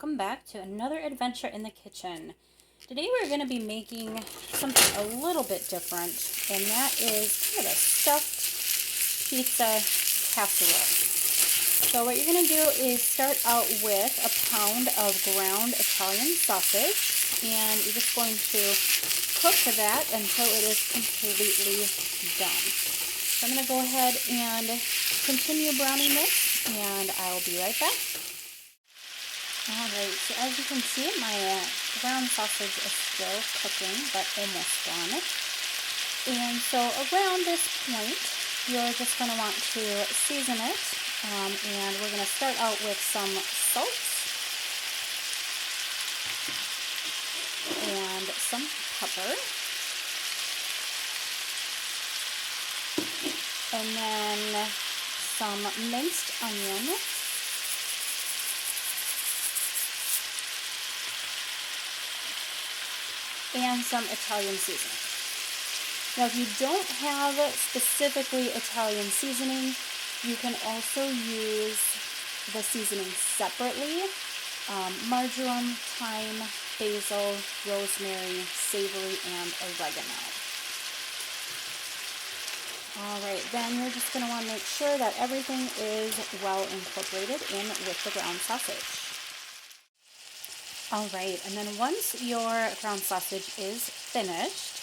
welcome back to another adventure in the kitchen. Today we're going to be making something a little bit different, and that is kind of a stuffed pizza casserole. So what you're going to do is start out with a pound of ground Italian sausage, and you're just going to cook that until it is completely done. So I'm going to go ahead and continue browning this, and I'll be right back. Alright, so as you can see, my ground sausage is still cooking, but almost done. And so around this point, you're just going to want to season it, and we're going to start out with some salt and some pepper, and then some minced onion, and some Italian seasoning. Now, if you don't have specifically Italian seasoning, you can also use the seasoning separately. Marjoram, thyme, basil, rosemary, savory, and oregano. Alright, then you're just going to want to make sure that everything is well incorporated in with the ground sausage. Alright, and then once your ground sausage is finished,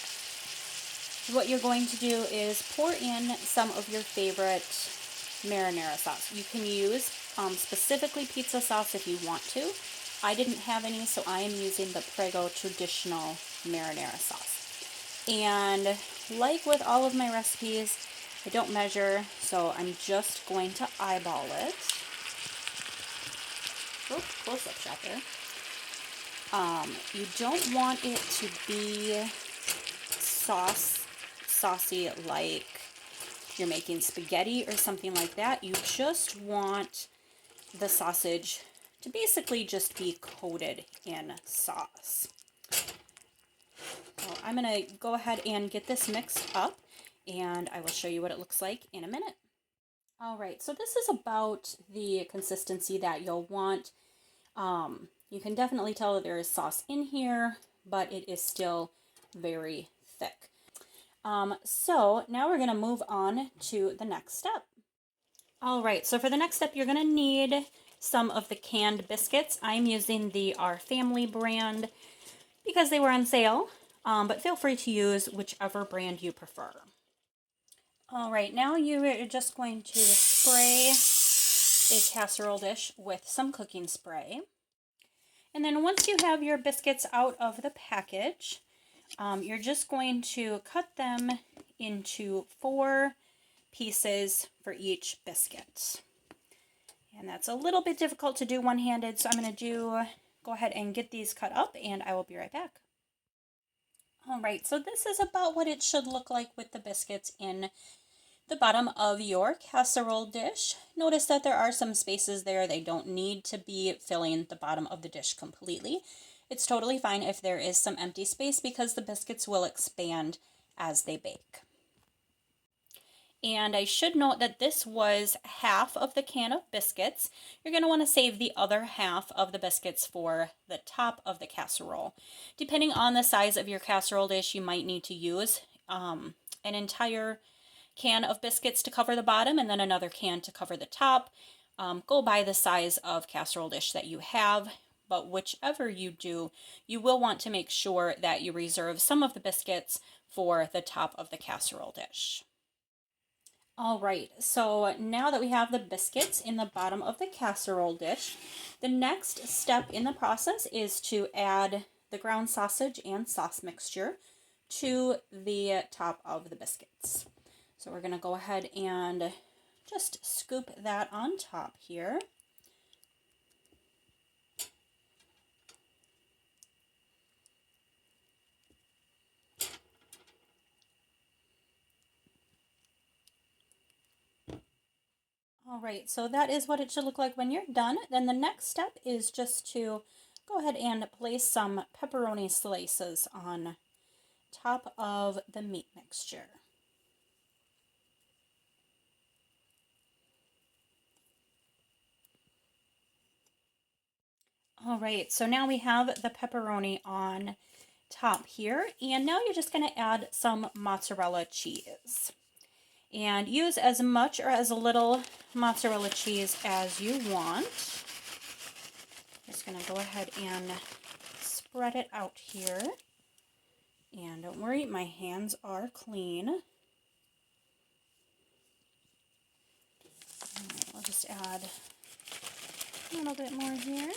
what you're going to do is pour in some of your favorite marinara sauce. You can use specifically pizza sauce if you want to. I didn't have any, so I am using the Prego traditional marinara sauce. And like with all of my recipes, I don't measure, so I'm just going to eyeball it. Oh, close-up shot there. You don't want it to be saucy like you're making spaghetti or something like that. You just want the sausage to basically just be coated in sauce. So I'm going to go ahead and get this mixed up, and I will show you what it looks like in a minute. Alright, so this is about the consistency that you'll want. You can definitely tell that there is sauce in here, but it is still very thick. So now we're going to move on to the next step. Alright, so for the next step, you're going to need some of the canned biscuits. I'm using the Our Family brand because they were on sale, but feel free to use whichever brand you prefer. Alright, now you're just going to spray a casserole dish with some cooking spray. And then once you have your biscuits out of the package, you're just going to cut them into 4 pieces for each biscuit. And that's a little bit difficult to do one-handed, so I'm going to go ahead and get these cut up, and I will be right back. Alright, so this is about what it should look like with the biscuits in the bottom of your casserole dish. Notice that there are some spaces there. They don't need to be filling the bottom of the dish completely. It's totally fine if there is some empty space because the biscuits will expand as they bake. And I should note that this was half of the can of biscuits. You're going to want to save the other half of the biscuits for the top of the casserole. Depending on the size of your casserole dish, you might need to use an entire can of biscuits to cover the bottom and then another can to cover the top. Go by the size of casserole dish that you have, but whichever you do, you will want to make sure that you reserve some of the biscuits for the top of the casserole dish. Alright, so now that we have the biscuits in the bottom of the casserole dish, the next step in the process is to add the ground sausage and sauce mixture to the top of the biscuits. So we're going to go ahead and just scoop that on top here. Alright, so that is what it should look like when you're done. Then the next step is just to go ahead and place some pepperoni slices on top of the meat mixture. All right, so now we have the pepperoni on top here, and now you're just going to add some mozzarella cheese. And use as much or as little mozzarella cheese as you want. Just going to go ahead and spread it out here. And don't worry, my hands are clean. All right, I'll just add a little bit more here.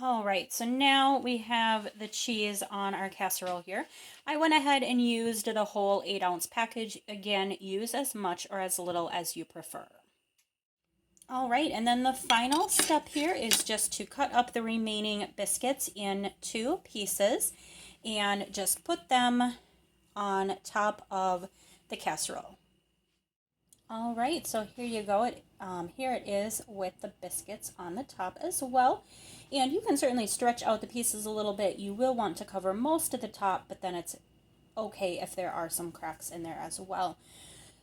All right, so now we have the cheese on our casserole here. I went ahead and used the whole 8-ounce package. Again, use as much or as little as you prefer. All right, and then the final step here is just to cut up the remaining biscuits in 2 pieces and just put them on top of the casserole. All right, so here you go. Here it is with the biscuits on the top as well. And you can certainly stretch out the pieces a little bit. You will want to cover most of the top, but then it's okay if there are some cracks in there as well.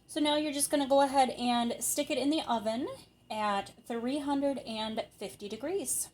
So now you're just going to go ahead and stick it in the oven at 350 degrees.